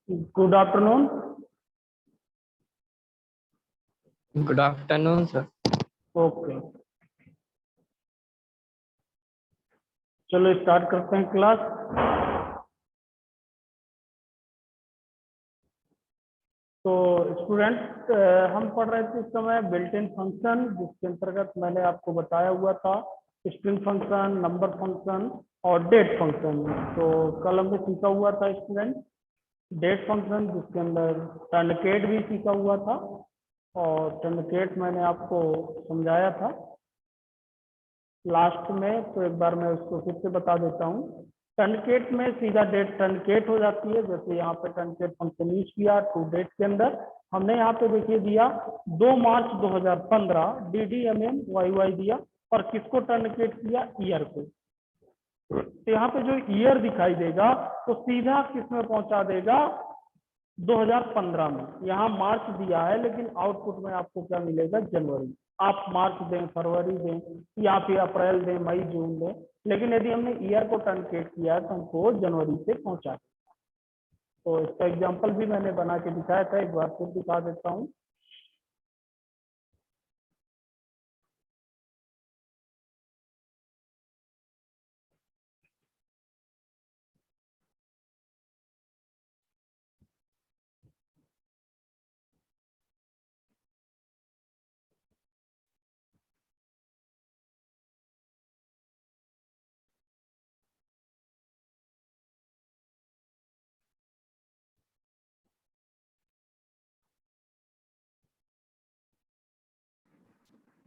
Good afternoon. Good afternoon sir. Okay, चलो start करते हैं क्लास। तो स्टूडेंट, हम पढ़ रहे थे इस समय बिल्ट इन फंक्शन, जिसके अंतर्गत मैंने आपको बताया हुआ था स्ट्रिंग फंक्शन, नंबर फंक्शन और डेट फंक्शन। तो कल हमने सीखा हुआ था स्टूडेंट डेट फंक्शन, जिसके अंदर टर्नकेट भी सीखा हुआ था और टर्नकेट मैंने आपको समझाया था लास्ट में। तो एक बार मैं उसको फिर से बता देता हूँ। टर्नकेट में सीधा डेट टर्नकेट हो जाती है। जैसे यहाँ पे टर्नकेट फंक्शन यूज किया टू डेट के अंदर, हमने यहाँ पे देखिए दिया 2 मार्च 2015 DDMM YY दिया और किसको टर्नकेट किया, ईयर को। तो यहाँ पे जो ईयर दिखाई देगा तो सीधा किसमें पहुंचा देगा, 2015 में। यहाँ मार्च दिया है लेकिन आउटपुट में आपको क्या मिलेगा, जनवरी। आप मार्च दें, फरवरी दें या फिर अप्रैल दें, मई, जून दें, लेकिन यदि हमने ईयर को टर्नकेट किया है तो हमको जनवरी से पहुंचा। तो इसका एग्जांपल भी मैंने बना के दिखाया था, एक बार फिर दिखा देता हूँ।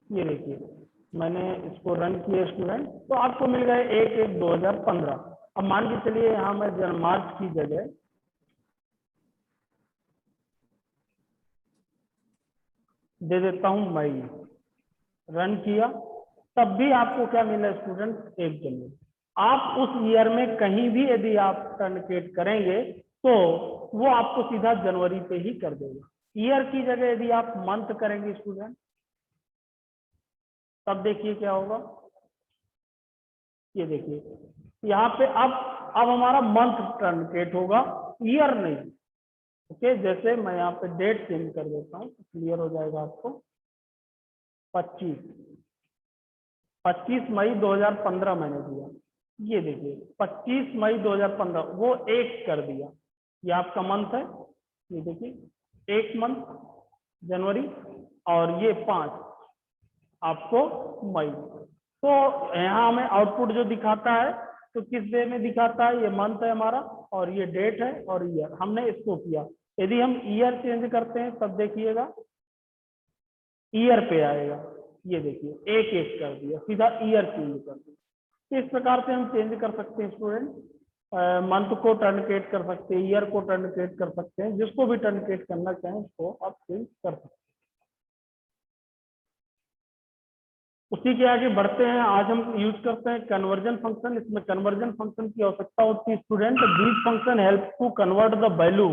ये देखिए मैंने इसको रन किया स्टूडेंट, तो आपको मिल गए 1/1/2015। अब मान के चलिए यहाँ मैं मार्च की जगह दे देता हूँ मई। रन किया तब भी आपको क्या मिला स्टूडेंट, 1 जनवरी। आप उस ईयर में कहीं भी यदि आप टर्नकेट करेंगे तो वो आपको सीधा जनवरी पे ही कर देगा। ईयर की जगह यदि आप मंथ करेंगे स्टूडेंट, तब देखिए क्या होगा। ये देखिए यहाँ पे अब हमारा मंथ टर्नकेट होगा, ईयर नहीं। ओके, जैसे मैं यहाँ पे डेट चेंज कर देता हूँ तो क्लियर हो जाएगा आपको। 25 मई 2015 मैंने दिया। ये देखिए 25 मई 2015 वो 1 कर दिया, ये आपका मंथ है। ये देखिए 1 मंथ जनवरी और ये 5 आपको मई। तो यहाँ हमें आउटपुट जो दिखाता है तो किस डे में दिखाता है, ये मंथ है हमारा और ये डेट है और ईयर। हमने इसको किया। यदि हम ईयर चेंज करते हैं तब देखिएगा ईयर पे आएगा। ये देखिए 1/1 कर दिया, सीधा ईयर चेंज कर दिया। इस प्रकार से हम चेंज कर सकते हैं स्टूडेंट। मंथ को टर्नकेट कर सकते हैं, ईयर को टर्नकेट कर सकते हैं, जिसको भी टर्नकेट करना चाहें उसको आप चेंज कर सकते हैं। उसी के आगे बढ़ते हैं। आज हम यूज करते हैं कन्वर्जन फंक्शन। इसमें कन्वर्जन फंक्शन की आवश्यकता होती है student. These function help to convert the value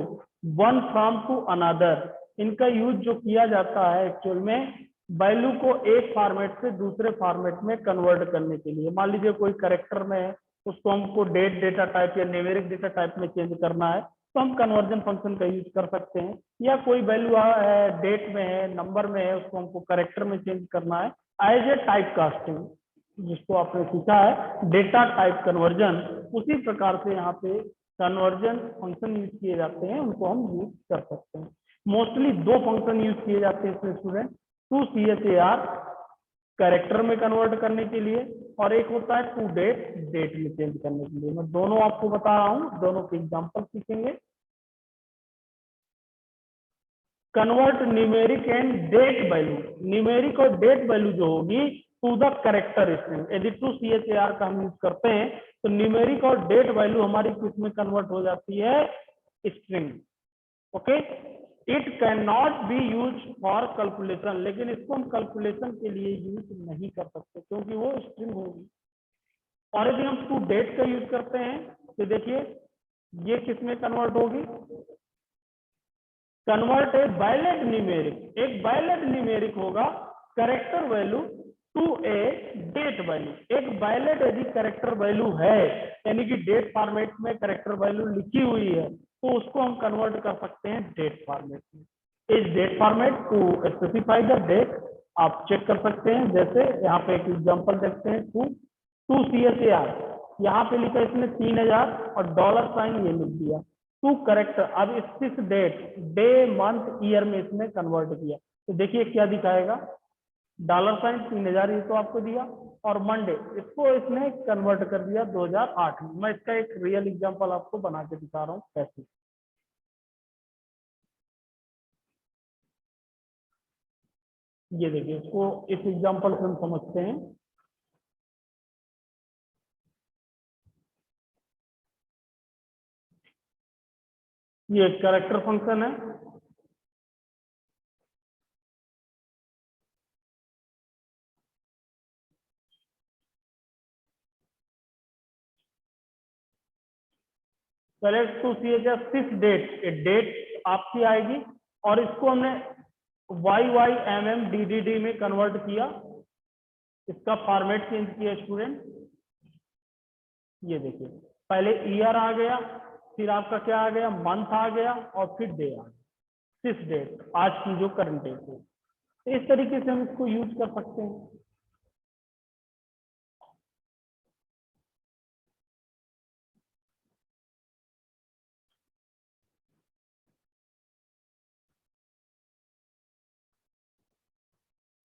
one from to another. इनका यूज जो किया जाता है एक्चुअल में वैल्यू को एक फॉर्मेट से दूसरे फॉर्मेट में कन्वर्ट करने के लिए। मान लीजिए कोई कैरेक्टर में है, उसको हमको डेट डेटा टाइप या न्यूमेरिक डेटा टाइप में चेंज करना है तो हम कन्वर्जन फंक्शन का यूज कर सकते हैं। या कोई वैल्यू डेट में है, नंबर में है, उसको हमको कैरेक्टर में चेंज करना है एज ए टाइप कास्टिंग, जिसको आपने सीखा है डेटा टाइप कन्वर्जन। उसी प्रकार से यहाँ पे कन्वर्जन फंक्शन यूज किए जाते हैं, उनको हम यूज कर सकते हैं। मोस्टली 2 फंक्शन यूज किए जाते हैं इसमें स्टूडेंट। टू CHAR कैरेक्टर में कन्वर्ट करने के लिए और एक होता है टू डेट डेट में चेंज करने के लिए। मैं दोनों आपको बता रहा हूँ, दोनों के एग्जाम्पल सीखेंगे। Convert numeric and date value, numeric और डेट वैल्यू जो होगी टू द कैरेक्टर स्ट्रिंग। यदि टू CHAR का हम यूज करते हैं तो न्यूमेरिक और डेट वैल्यू हमारी किस में कन्वर्ट हो जाती है, string. Okay, it can not be use for calculation, लेकिन इसको हम कैलकुलेशन के लिए यूज नहीं कर सकते क्योंकि वो स्ट्रिंग होगी। और यदि हम टू डेट का यूज करते हैं तो देखिए ये किस में कन्वर्ट होगी, कन्वर्ट ए वैलिड न्यूमेरिक, एक वैलिड न्यूमेरिक होगा character value to a date value. एक वैलिड यदि कैरेक्टर वैल्यू है, यानी कि डेट फॉर्मेट में कैरेक्टर वैल्यू लिखी हुई है, तो उसको हम कन्वर्ट कर सकते हैं डेट फॉर्मेट में। इस date format to specify the date आप चेक कर सकते हैं। जैसे यहाँ पे एक एग्जांपल देखते हैं, टू CHAR, यहाँ पे लिखा इसने 3000 और डॉलर साइन ये लिख दिया, टू करेक्टर। अब इस डेट, डे, मंथ, ईयर में इसने कन्वर्ट किया, तो देखिए क्या दिखाएगा, डॉलर साइन 3000 ये तो आपको दिया, और मंडे इसको इसने कन्वर्ट कर दिया 2008 में। मैं इसका एक रियल एग्जांपल आपको बना के दिखा रहा हूँ कैसे। ये देखिए, इसको इस एग्जांपल से हम समझते हैं। ये कैरेक्टर फंक्शन है, select to CHAR six date, date आपकी आएगी, और इसको हमने YYMM में कन्वर्ट किया, इसका फॉर्मेट चेंज किया स्टूडेंट। ये देखिए, पहले ईयर आ गया, फिर आपका क्या आ गया, मंथ आ गया, और फिर डे आ गया, 6 डेट, आज की जो करंट डेट है। इस तरीके से हम इसको यूज कर सकते हैं।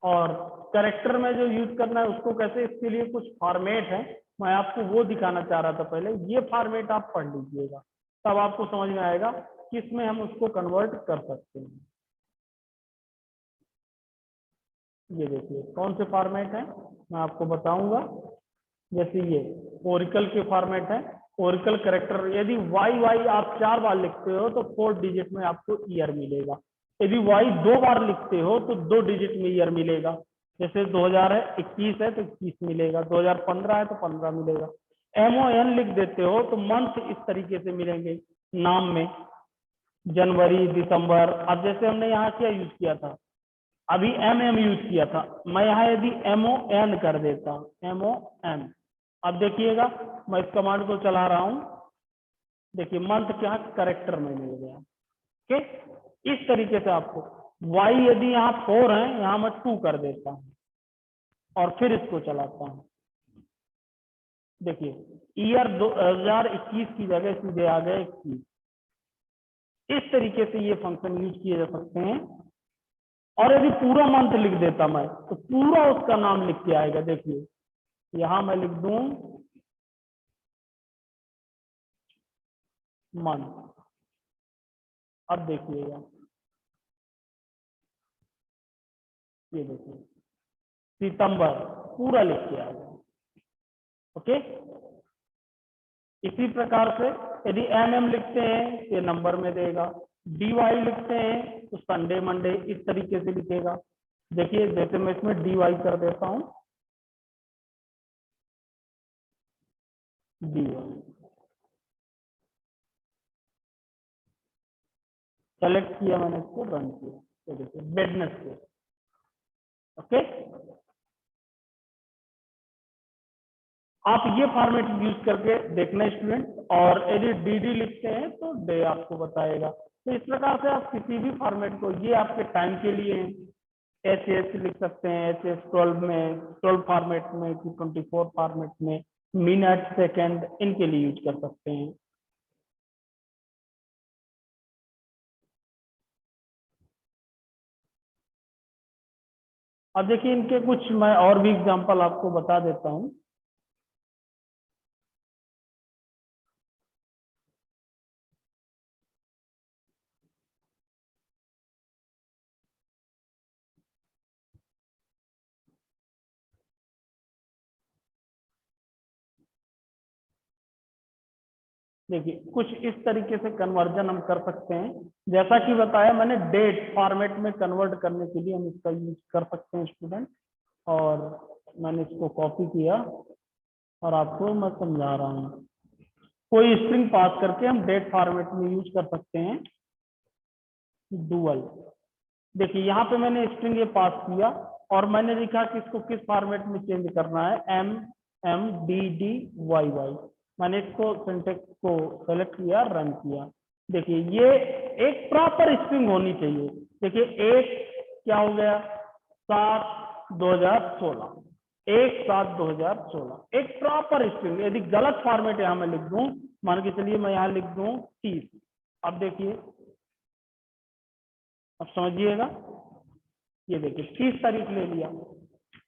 और कैरेक्टर में जो यूज करना है उसको कैसे, इसके लिए कुछ फॉर्मेट है, मैं आपको वो दिखाना चाह रहा था पहले। ये फॉर्मेट आप पढ़ लीजिएगा, तब आपको समझ में आएगा कि इसमें हम उसको कन्वर्ट कर सकते हैं। ये देखिए कौन से फॉर्मेट है, मैं आपको बताऊंगा। जैसे ये ओरिकल के फॉर्मेट है, ओरिकल कैरेक्टर। यदि वाई आप 4 बार लिखते हो तो 4 डिजिट में आपको ईयर मिलेगा। यदि वाई 2 बार लिखते हो तो 2 डिजिट में ईयर मिलेगा। जैसे 2021 है तो 21 मिलेगा, 2015 है तो 15 मिलेगा। MON लिख देते हो तो मंथ इस तरीके से मिलेंगे नाम में, जनवरी, दिसंबर। अब जैसे हमने यहाँ क्या यूज किया था, अभी MM यूज किया था, मैं यहाँ यदि MON कर देता हूँ, MON, अब देखिएगा मैं इस कमांड को चला रहा हूं, देखिए मंथ क्या करेक्टर में मिल गया। ओके, इस तरीके से आपको वाई यदि यहाँ 4 है, यहाँ मैं 2 कर देता हूँ और फिर इसको चलाता हूँ। देखिए ईयर 2021 की जगह सीधे आ गए 21। इस तरीके से ये फंक्शन यूज किए जा सकते हैं। और यदि पूरा मंथ लिख देता मैं तो पूरा उसका नाम लिख के आएगा। देखिए यहां मैं लिख दूं मंथ, अब देखिएगा, ये देखिए सितंबर पूरा लिख के आएगा। ओके, इसी प्रकार से यदि MM लिखते हैं ये नंबर में देगा, DY लिखते हैं तो संडे मंडे इस तरीके से लिखेगा। देखिए जैसे मैं इसमें DY कर देता हूं, DY सेलेक्ट किया मैंने, इसको रन किया, तो देखिए वेडनेसडे। ओके, आप ये फॉर्मेट यूज करके देखना स्टूडेंट। और यदि DD लिखते हैं तो डे आपको बताएगा। तो इस प्रकार से आप किसी भी फॉर्मेट को, ये आपके टाइम के लिए HS लिख सकते हैं, HS 12 में, 12 फॉर्मेट में, 24 फॉर्मेट में, मिनट, सेकंड, इनके लिए यूज कर सकते हैं। अब देखिए इनके कुछ मैं और भी एग्जांपल आपको बता देता हूं। देखिए कुछ इस तरीके से कन्वर्जन हम कर सकते हैं। जैसा कि बताया मैंने, डेट फॉर्मेट में कन्वर्ट करने के लिए हम इसका यूज कर सकते हैं स्टूडेंट। और मैंने इसको कॉपी किया और आपको मैं समझा रहा हूँ। कोई स्ट्रिंग पास करके हम डेट फॉर्मेट में यूज कर सकते हैं डुअल। देखिए यहाँ पे मैंने स्ट्रिंग ये पास किया और मैंने लिखा कि इसको किस फॉर्मेट में चेंज करना है, MMDDYY। मैंने इसको सिंटेक्स को सेलेक्ट किया, रन किया। देखिए ये एक प्रॉपर स्ट्रिंग होनी चाहिए। देखिए एक क्या हो गया, 7/2016, 1/7/2016, एक प्रॉपर स्ट्रिंग। यदि गलत फॉर्मेट यहां मैं लिख दूं, मान के चलिए मैं यहां लिख दूं 30, अब देखिए, अब समझिएगा, ये देखिए 30 तारीख ले लिया,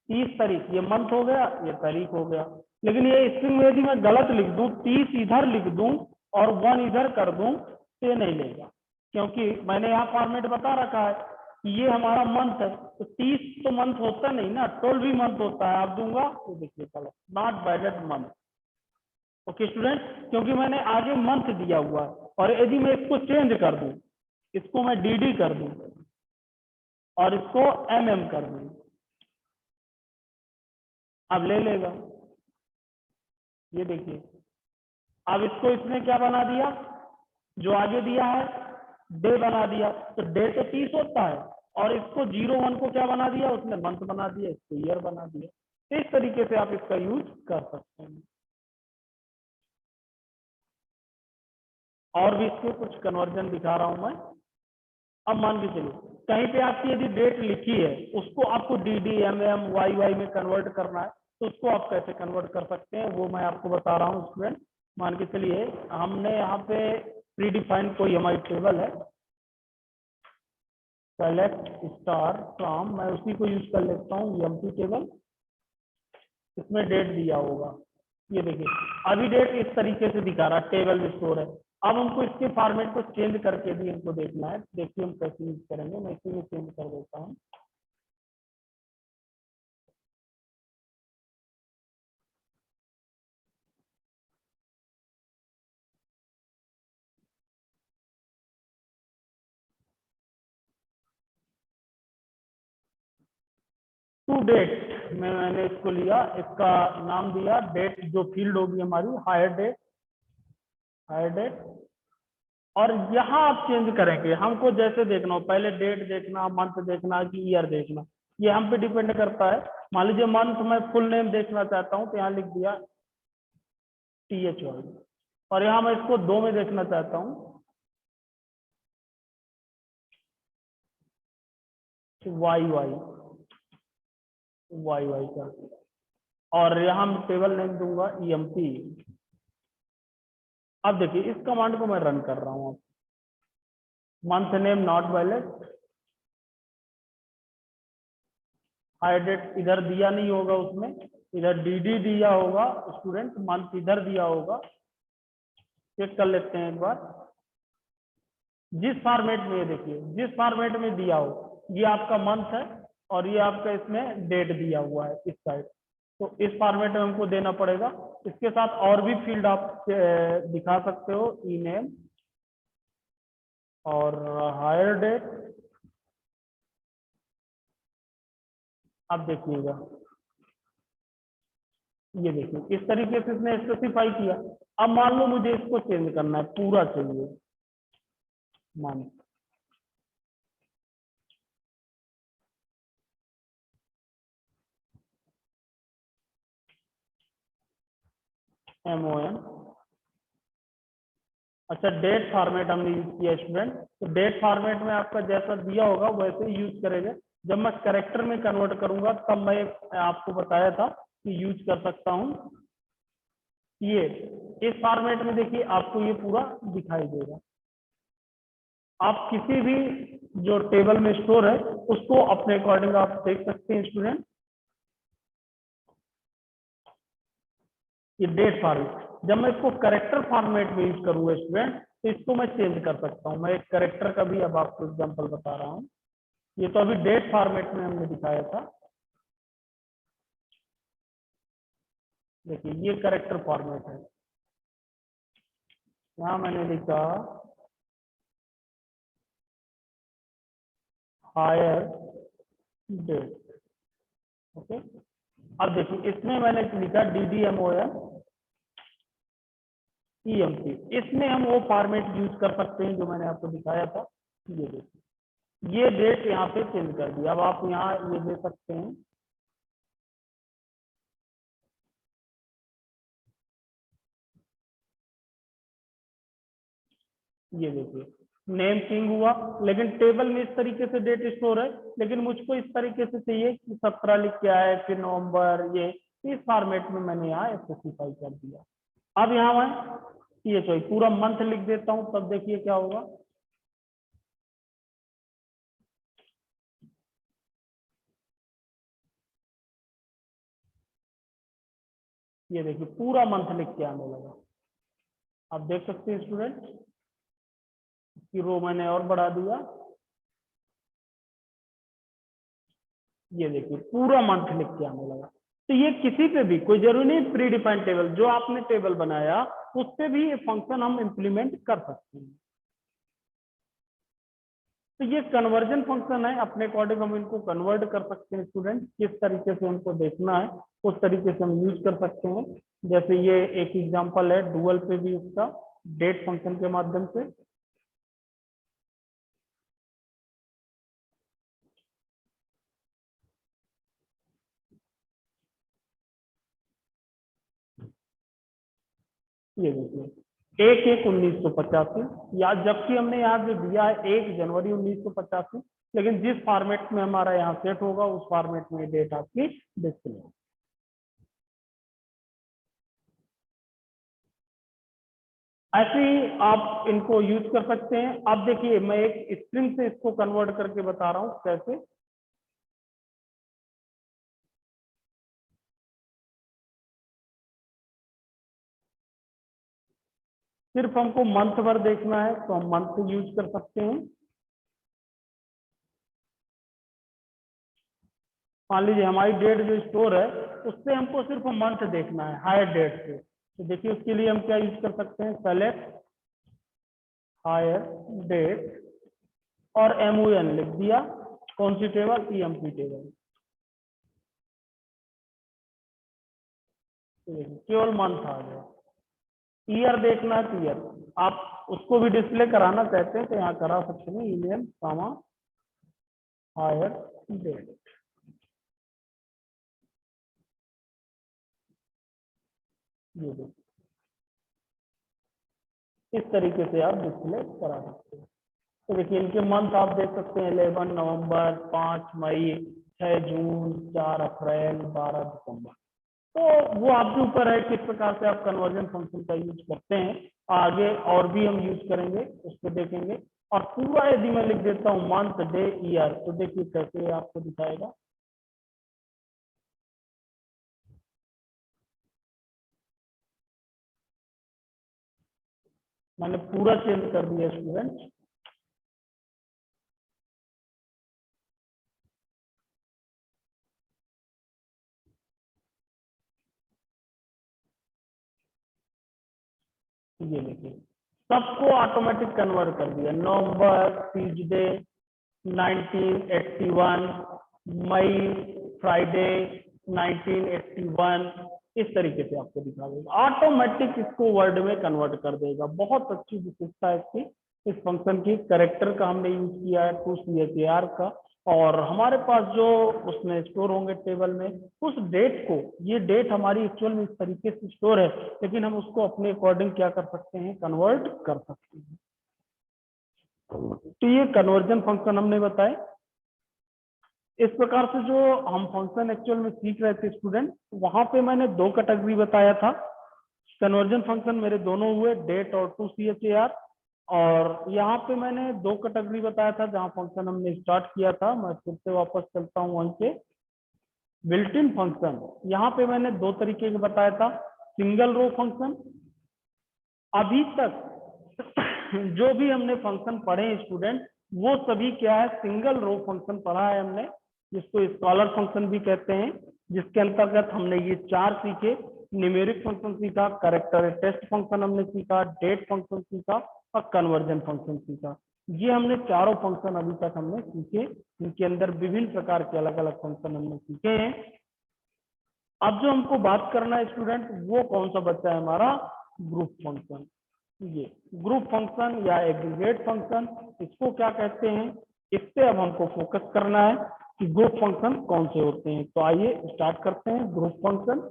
30 तारीख, ये मंथ हो गया, ये तारीख हो गया। लेकिन ये स्ट्रिंग में यदि मैं गलत लिख दूं, 30 इधर लिख दूं और 1 इधर कर दूं, तो ये नहीं लेगा, क्योंकि मैंने यहाँ फॉर्मेट बता रखा है कि ये हमारा मंथ है। तो 30 तो मंथ होता नहीं ना, 12 भी मंथ होता है। आप दूंगा तो देखिए चलो, not valid month. Okay student, क्योंकि मैंने आगे मंथ दिया हुआ है। और यदि मैं इसको चेंज कर दूं, इसको मैं DD कर दूं और इसको MM कर दूं, अब ले लेगा। ये देखिए, अब इसको इसने क्या बना दिया, जो आगे दिया है डे बना दिया। तो डे तो 30 होता है, और इसको 01 को क्या बना दिया, उसने मंथ बना दिया, इसको ईयर बना दिया। इस तरीके से आप इसका यूज कर सकते हैं। और भी इसके कुछ कन्वर्जन दिखा रहा हूं मैं। अब मान के चलिए कहीं पे आपकी यदि डेट लिखी है, उसको आपको DD MM YY में कन्वर्ट करना है, तो उसको आप कैसे कन्वर्ट कर सकते हैं वो मैं आपको बता रहा हूँ स्टूडेंट। मान के चलिए हमने यहाँ पे प्रीडिफाइंड कोई हमारी टेबल है, सेलेक्ट स्टार फ्रॉम, मैं उसी को यूज कर लेता हूँ, EMP टेबल। इसमें डेट दिया होगा, ये देखिए अभी डेट इस तरीके से दिखा रहा है, टेबल में स्टोर है। अब हमको इसके फॉर्मेट को चेंज करके भी हमको देखना है। देखिए हम कैसे यूज करेंगे, मैं इसी में चेंज कर देता हूँ। टू डेट में मैंने इसको लिया, इसका नाम दिया डेट, जो फील्ड होगी हमारी हायर डेट, हायर डेट। और यहाँ आप चेंज करेंगे, हमको जैसे देखना हो, पहले डेट देखना, मंथ देखना कि ईयर देखना, ये हम पे डिपेंड करता है। मान लीजिए मंथ मैं फुल नेम देखना चाहता हूँ, तो यहाँ लिख दिया THY, और यहाँ मैं इसको 2 में देखना चाहता हूँ, YY कर दिया। और यहाँ मैं टेबल नेम दूंगा EMP। अब देखिए इस कमांड को मैं रन कर रहा हूँ, month name not valid, hire date इधर दिया नहीं होगा, उसमें इधर DD दिया होगा स्टूडेंट, मंथ इधर दिया होगा। चेक कर लेते हैं एक बार, जिस फॉर्मेट में, ये देखिए जिस फॉर्मेट में दिया हो, ये आपका मंथ है और ये आपका इसमें डेट दिया हुआ है इस साइड, तो इस फॉर्मेट में हमको देना पड़ेगा। इसके साथ और भी फील्ड आप दिखा सकते हो, ई-नेम और हायर डेट। अब देखिएगा, ये देखिए इस तरीके से इसने स्पेसिफाई किया। अब मान लो मुझे इसको चेंज करना है, पूरा चाहिए मंथ, MON। अच्छा, डेट फॉर्मेट हमने यूज किया स्टूडेंट, तो डेट फॉर्मेट में आपका जैसा दिया होगा वैसे ही यूज करेंगे। जब मैं कैरेक्टर में कन्वर्ट करूंगा तब मैं आपको बताया था कि यूज कर सकता हूं। ये इस फॉर्मेट में देखिए आपको ये पूरा दिखाई देगा। आप किसी भी जो टेबल में स्टोर है उसको अपने अकॉर्डिंग आप देख सकते हैं स्टूडेंट। ये डेट फॉर्मेट, जब मैं इसको करेक्टर फॉर्मेट में यूज करूंगा स्टूडेंट, तो इसको मैं चेंज कर सकता हूं। मैं एक करेक्टर का भी अब आपको एग्जांपल बता रहा हूं। ये तो अभी डेट फॉर्मेट में हमने दिखाया था, देखिए ये करेक्टर फॉर्मेट है। यहां मैंने लिखा हायर डेट। ओके, अब देखिए इसमें मैंने लिखा DDMON EMP। इसमें हम वो फॉर्मेट यूज कर सकते हैं जो मैंने आपको दिखाया था। ये देखिए ये डेट यहाँ पे चेंज कर दिया। अब आप यहाँ ये दे सकते हैं, ये देखिए नेम किंग हुआ, लेकिन टेबल में इस तरीके से डेट स्टोर है, लेकिन मुझको इस तरीके से चाहिए कि 17 लिख के आए, फिर नवंबर, ये इस फॉर्मेट में मैंने यहाँ स्पेसिफाई कर दिया। अब यहाँ मैं ये चाहिए पूरा मंथ लिख देता हूँ, तब देखिए क्या होगा। ये देखिए पूरा मंथ लिख के आने लगा। आप देख सकते हैं स्टूडेंट कि रो मैंने और बढ़ा दिया। ये देखिए पूरा मंथ लिख के आने लगा। तो ये किसी पे भी, कोई जरूरी नहीं प्री डिफाइंड टेबल, जो आपने टेबल बनाया उस पे भी ये फंक्शन हम इंप्लीमेंट कर सकते हैं। तो ये कन्वर्जन फंक्शन है, अपने अकॉर्डिंग हम इनको कन्वर्ट कर सकते हैं स्टूडेंट, किस तरीके से हमको देखना है उस तरीके से हम यूज कर सकते हैं। जैसे ये एक एग्जांपल है डुअल पे भी उसका, डेट फंक्शन के माध्यम से। ये देखिए 1/1/1985, या जबकि हमने यहाँ जो दिया है 1 जनवरी 1985, लेकिन जिस फॉर्मेट में हमारा यहाँ सेट होगा उस फॉर्मेट में डेट आपकी डिस्प्ले होगी। ऐसे ही आप इनको यूज कर सकते हैं। अब देखिए मैं एक स्ट्रिंग से इसको कन्वर्ट करके बता रहा हूँ कैसे। सिर्फ हमको मंथ भर देखना है तो हम मंथ यूज कर सकते हैं। मान लीजिए हमारी डेट जो स्टोर है उससे हमको सिर्फ मंथ देखना है हायर डेट से, तो देखिए उसके लिए हम क्या यूज कर सकते हैं, सेलेक्ट हायर डेट और MUN लिख दिया। कौन सी टेबल, EMP टेबल। केवल मंथ आ गया। ईयर देखना है तो ईयर, आप उसको भी डिस्प्ले कराना चाहते हैं तो यहाँ करा सकते हैं, ईमेल कामा हायर डेट। ये देखिए इस तरीके से आप डिस्प्ले करा सकते हैं। तो देखिए इनके मंथ आप देख सकते हैं 11 नवंबर, 5 मई, 6 जून, 4 अप्रैल, 12 दिसंबर। तो वो आपके ऊपर है किस प्रकार से आप कन्वर्जन फंक्शन का यूज करते हैं। आगे और भी हम यूज करेंगे, उसको देखेंगे। और पूरा यदि मैं लिख देता हूँ मंथ, डे, ईयर, तो देखिए कैसे आपको दिखाएगा। मैंने पूरा चेंज कर दिया स्टूडेंट। ये देखिए सबको ऑटोमेटिक कन्वर्ट कर दिया। नवंबर ट्यूजडे 1981, मई फ्राइडे 1981, इस तरीके से आपको दिखा देगा ऑटोमेटिक, इसको वर्ड में कन्वर्ट कर देगा। बहुत अच्छी विशेषता है इसकी, इस फंक्शन की। कैरेक्टर का हमने यूज किया है toCHAR का, और हमारे पास जो उसमें स्टोर होंगे टेबल में उस डेट को, ये डेट हमारी एक्चुअल में इस तरीके से स्टोर है, लेकिन हम उसको अपने अकॉर्डिंग क्या कर सकते हैं, कन्वर्ट कर सकते हैं। तो ये कन्वर्जन फंक्शन हमने बताए। इस प्रकार से जो हम फंक्शन एक्चुअल में सीख रहे थे स्टूडेंट, वहां पे मैंने 2 कैटेगरी बताया था। कन्वर्जन फंक्शन मेरे दोनों हुए, डेट और toCHAR। और यहाँ पे मैंने 2 कैटेगरी बताया था जहाँ फंक्शन हमने स्टार्ट किया था। मैं फिर से वापस चलता हूँ वहीं पे। बिल्ट इन फंक्शन, यहाँ पे मैंने 2 तरीके के बताया था। सिंगल रो फंक्शन, अभी तक जो भी हमने फंक्शन पढ़े हैं स्टूडेंट, वो सभी क्या है, सिंगल रो फंक्शन पढ़ा है हमने, जिसको स्कॉलर फंक्शन भी कहते हैं, जिसके अंतर्गत हमने ये 4 सीखे। न्यूमेरिक फंक्शन सीखा, कैरेक्टर टेस्ट फंक्शन हमने सीखा, डेट फंक्शन सीखा और कन्वर्जन फंक्शन सीखा। ये हमने चारों फंक्शन अभी तक हमने सीखे। इनके अंदर विभिन्न प्रकार के अलग अलग फंक्शन हमने सीखे हैं। अब जो हमको बात करना है स्टूडेंट, वो कौन सा बच्चा है हमारा, ग्रुप फंक्शन। ये ग्रुप फंक्शन या एग्रीगेट फंक्शन, इसको क्या कहते हैं, इससे अब हमको फोकस करना है कि ग्रुप फंक्शन कौन से होते हैं। तो आइए स्टार्ट करते हैं ग्रुप फंक्शन।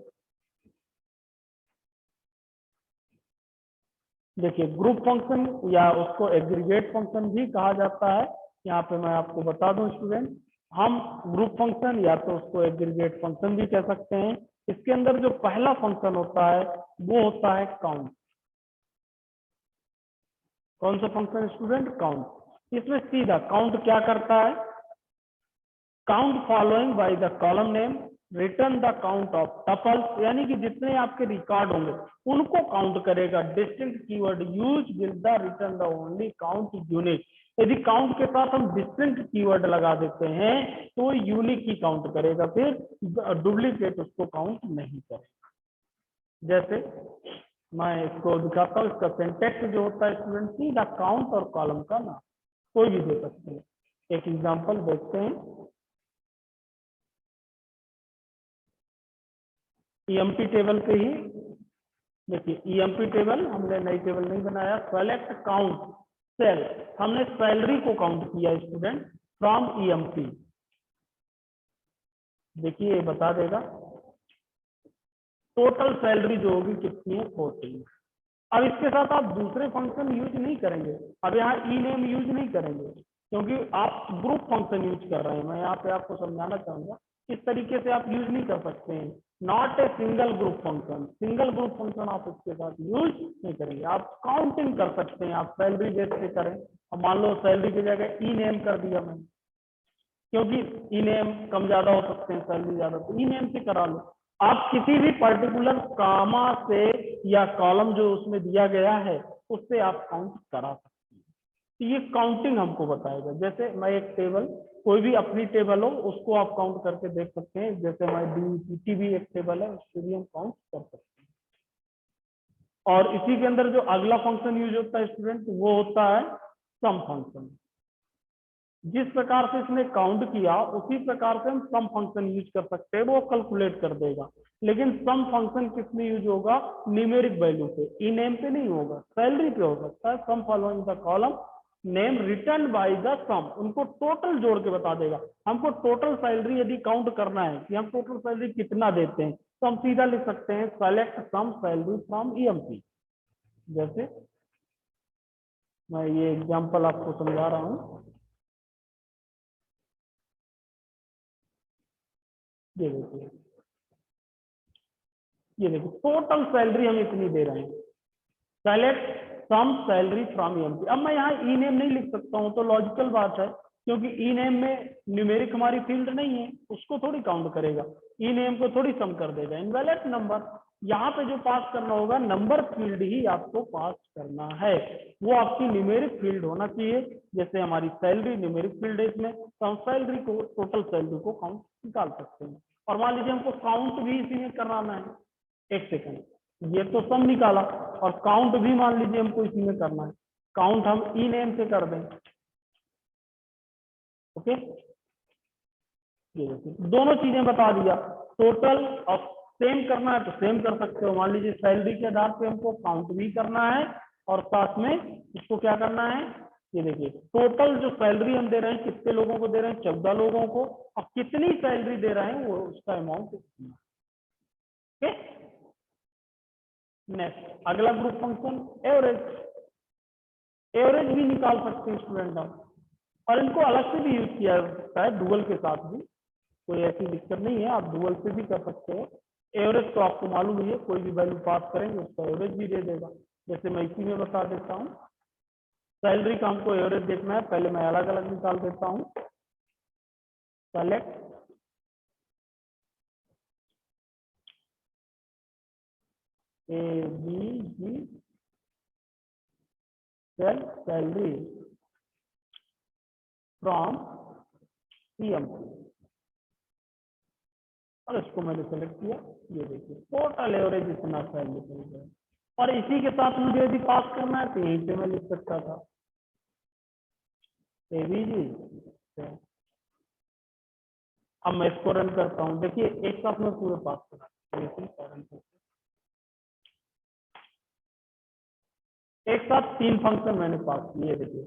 देखिए ग्रुप फंक्शन या उसको एग्रीगेट फंक्शन भी कहा जाता है। यहाँ पे मैं आपको बता दूं स्टूडेंट, हम ग्रुप फंक्शन या तो उसको एग्रीगेट फंक्शन भी कह सकते हैं। इसके अंदर जो पहला फंक्शन होता है वो होता है काउंट। कौन सा फंक्शन स्टूडेंट? काउंट। इसमें सीधा काउंट क्या करता है, count following by the column name return the count of tuples, यानी कि जितने आपके रिकॉर्ड होंगे उनको काउंट करेगा। Distinct keyword use will the return the only count unique. यदि काउंट के साथ हम डिस्टिंक्ट कीवर्ड लगा देते हैं तो यूनिक ही काउंट करेगा, फिर डुप्लीकेट उसको काउंट नहीं करेगा। जैसे मैं इसको दिखाता हूँ, इसका सिंटैक्स जो होता है स्टूडेंट, सीधा काउंट और कॉलम का नाम कोई भी दे सकते हैं। एक एग्जांपल देखते हैं, ईएमपी टेबल पे ही देखिए, ईएमपी टेबल हमने नई टेबल नहीं बनाया। सेलेक्ट काउंट सेल, हमने सैलरी को काउंट किया स्टूडेंट फ्रॉम ईएमपी। देखिए ये बता देगा टोटल सैलरी जो होगी कितनी है, 14। अब इसके साथ आप दूसरे फंक्शन यूज नहीं करेंगे। अब यहाँ ई नेम यूज नहीं करेंगे क्योंकि आप ग्रुप फंक्शन यूज कर रहे हैं। मैं यहाँ पे आपको समझाना चाहूंगा, इस तरीके से आप यूज नहीं कर सकते हैं। Not a single group function, single group function आप इसके साथ यूज नहीं करेंगे। आप काउंटिंग कर सकते हैं, आप सैलरी बेस पे करें। अब मान लो सैलरी की जगह ई नेम कर दिया मैंने, क्योंकि ई नेम कम ज्यादा हो सकते हैं, सैलरी ज्यादा, तो ई नेम से करा लो। आप किसी भी पर्टिकुलर कामा से या कॉलम जो उसमें दिया गया है उससे आप काउंट करा सकते हैं। तो ये काउंटिंग हमको बताएगा। जैसे मैं एक टेबल, कोई भी अपनी टेबल हो उसको आप काउंट करके देख सकते हैं। जैसे मैं डीपीटी भी एक टेबल है, उससे भी हम काउंट कर सकते हैं। और इसी के अंदर जो अगला फंक्शन यूज होता है स्टूडेंट वो होता है सम फंक्शन। जिस प्रकार से इसने काउंट किया उसी प्रकार से हम सम फंक्शन यूज कर सकते हैं, वो कैलकुलेट कर देगा। लेकिन सम फंक्शन किस में यूज होगा? न्यूमेरिक वैल्यू पे, ई नेम पे नहीं होगा, सैलरी पे हो सकता है। Sum following the column name return by the sum, उनको टोटल जोड़ के बता देगा। हमको टोटल सैलरी यदि काउंट करना है कि हम टोटल सैलरी कितना देते हैं, तो हम सीधा लिख सकते हैं select sum salary from EMP. जैसे मैं ये एग्जांपल आपको समझा रहा हूँ, ये देखिए, ये देखिए टोटल सैलरी हम इतनी दे रहे हैं। Select sum salary from EMP. अब मैं यहाँ ई नेम नहीं लिख सकता हूँ, तो लॉजिकल बात है, क्योंकि ई नेम में न्यूमेरिक हमारी फील्ड नहीं है, उसको थोड़ी काउंट करेगा, ई नेम को थोड़ी सम कर देगा। इनवैलिड नंबर, यहाँ पे जो पास करना होगा नंबर फील्ड ही आपको पास करना है, वो आपकी न्यूमेरिक फील्ड होना चाहिए। जैसे हमारी सैलरी न्यूमेरिक फील्ड है इसमें, तो हम सैलरी को, टोटल सैलरी को काउंट निकाल सकते हैं। और मान लीजिए हमको काउंट भी इसी में कराना है, एक सेकंड, ये तो सम निकाला और काउंट भी मान लीजिए हमको इसी में करना है। काउंट हम ई नेम से कर दें, ओके। ये देखिए दोनों चीजें बता दिया, टोटल और सेम करना है तो सेम कर सकते हो। मान लीजिए सैलरी के आधार पे हमको काउंट भी करना है और साथ में इसको क्या करना है, ये देखिए टोटल जो सैलरी हम दे रहे हैं कितने लोगों को दे रहे हैं, 14 लोगों को, और कितनी सैलरी दे रहे हैं वो उसका अमाउंट। ओके, नेक्स्ट अगला ग्रुप फंक्शन एवरेज। एवरेज भी निकाल सकते हैं स्टूडेंट हम, और इनको अलग से भी यूज किया जाता है डुअल के साथ भी, कोई ऐसी दिक्कत नहीं है, आप डुअल से भी कर सकते हो। एवरेज तो आपको मालूम ही है, कोई भी वैल्यू पास करेंगे उसका एवरेज भी दे देगा। जैसे मैं इसी में बता देता हूँ, सैलरी का हमको एवरेज देखना है, पहले मैं अलग अलग निकाल देता हूँ। Select A B G salary from EMP, और इसको मैंने सेलेक्ट किया। ये देखिए टोटल एवरेज इतना सैलरी मिल गया। और इसी के साथ मुझे यदि पास करना है तो यहीं पे मैं लिख सकता था एबीजी। अब मैं इसको रन करता हूँ, देखिए एक साथ में पूरे पास करा, एक साथ 3 फंक्शन मैंने पास किए। देखिए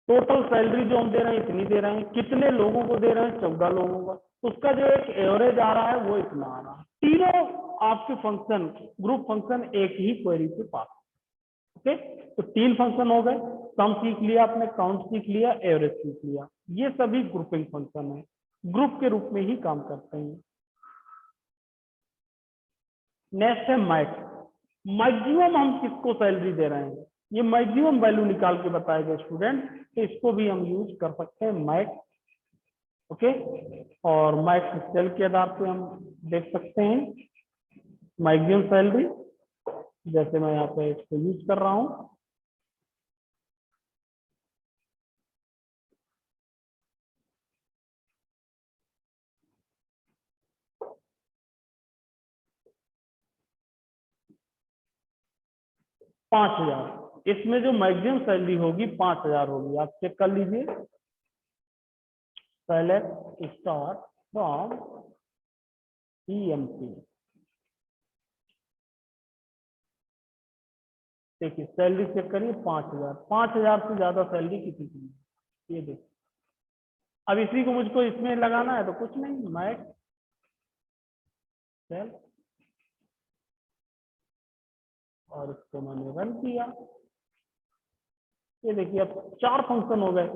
टोटल सैलरी जो हम दे रहे हैं इतनी दे रहे हैं, कितने लोगों को दे रहे हैं, 14 लोगों का, उसका जो एक एवरेज आ रहा है वो इतना आ रहा है। तीनों आपके फंक्शन ग्रुप फंक्शन एक ही क्वेरी पे पास। ओके, तो 3 फंक्शन हो गए, सम सीख लिया आपने, काउंट सीख लिया, एवरेज सीख लिया, ये सभी ग्रुपिंग फंक्शन है, ग्रुप के रूप में ही काम करते हैं। नेक्स्ट है मैक्स। मैक्सिमम हम किसको सैलरी दे रहे हैं, ये मैक्सिमम वैल्यू निकाल के बताएगा स्टूडेंट, तो इसको भी हम यूज कर सकते हैं मैक्स। ओके, और मैक्स सेल के आधार पे हम देख सकते हैं मैक्सिमम सैलरी, जैसे मैं यहाँ पे इसको यूज कर रहा हूँ। $5000, इसमें जो मैक्सिमम सैलरी होगी 5000 होगी। आप चेक कर लीजिए, सेलेक्ट स्टार्ट फ्रॉम EMP। देखिए सैलरी चेक करिए 5000, 5000 से ज्यादा सैलरी किसी की नहीं। ये देखिए, अब इसी को मुझको इसमें लगाना है तो कुछ नहीं, मैक्स सेल, और इसको मैंने रन किया। ये देखिए अब 4 फंक्शन हो गए।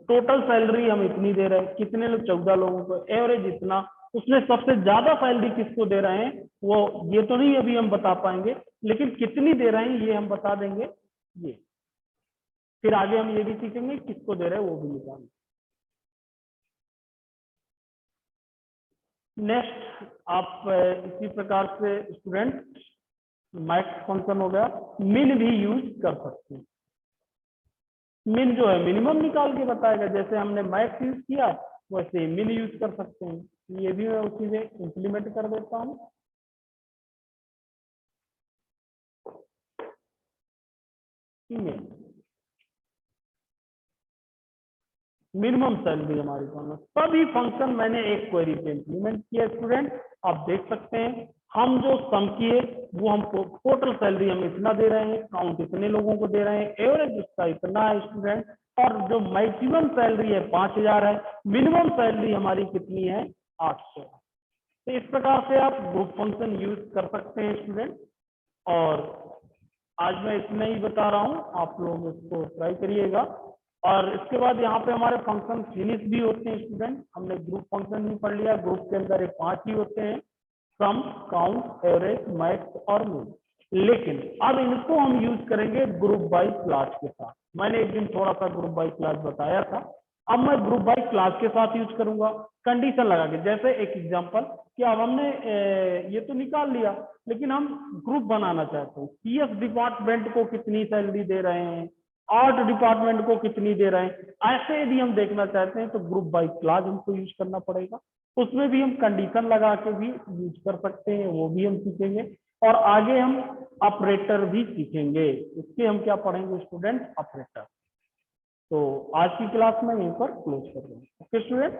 टोटल सैलरी हम इतनी दे रहे हैं, कितने लोग, 14 लोगों को, एवरेज इतना, उसमें सबसे ज्यादा सैलरी किसको दे रहे हैं वो ये तो नहीं अभी हम बता पाएंगे, लेकिन कितनी दे रहे हैं ये हम बता देंगे। ये फिर आगे हम ये भी सीखेंगे किसको दे रहे हैं वो भी निकालेंगे। नेक्स्ट आप इसी प्रकार से स्टूडेंट मैक्स फंक्शन हो गया, मिन भी यूज कर सकते हैं। मिन जो है मिनिमम निकाल के बताएगा, जैसे हमने मैक्स यूज किया वैसे मिन यूज कर सकते हैं। ये भी मैं उसी में इंप्लीमेंट कर देता हूँ। मिनिमम सैलरी हमारी कौन, सभी फंक्शन मैंने एक क्वेरी पे इंप्लीमेंट किया स्टूडेंट। आप देख सकते हैं हम जो सम किए वो हमको टोटल सैलरी हम इतना दे रहे हैं, काउंट इतने लोगों को दे रहे हैं, एवरेज उसका इतना है स्टूडेंट, और जो मैक्सिमम सैलरी है 5000 है, मिनिमम सैलरी हमारी कितनी है 800। तो इस प्रकार से आप ग्रुप फंक्शन यूज कर सकते हैं स्टूडेंट। और आज मैं इतना ही बता रहा हूँ, आप लोग इसको ट्राई करिएगा। और इसके बाद यहाँ पे हमारे फंक्शन फिनिश भी होते हैं स्टूडेंट। हमने ग्रुप फंक्शन भी पढ़ लिया, ग्रुप के अंदर 5 ही होते हैं, सम, काउंट, एवरेज, मैक्स और मिन। लेकिन अब इनको हम यूज करेंगे ग्रुप बाय क्लास के साथ। मैंने एक दिन थोड़ा सा ग्रुप बाय क्लास बताया था, अब मैं ग्रुप बाय क्लास के साथ यूज करूंगा कंडीशन लगा के। जैसे एक एग्जांपल कि अब हमने ये तो निकाल लिया, लेकिन हम ग्रुप बनाना चाहते हैं, CS डिपार्टमेंट को कितनी सैलरी दे रहे हैं, आर्ट डिपार्टमेंट को कितनी दे रहे हैं, ऐसे यदि हम देखना चाहते हैं तो ग्रुप बाय क्लास हमको यूज करना पड़ेगा। उसमें भी हम कंडीशन लगा के भी यूज कर सकते हैं, वो भी हम सीखेंगे। और आगे हम ऑपरेटर भी सीखेंगे, इसके हम क्या पढ़ेंगे स्टूडेंट, ऑपरेटर। तो आज की क्लास में यहीं पर क्लोज कर देंगे। Okay student.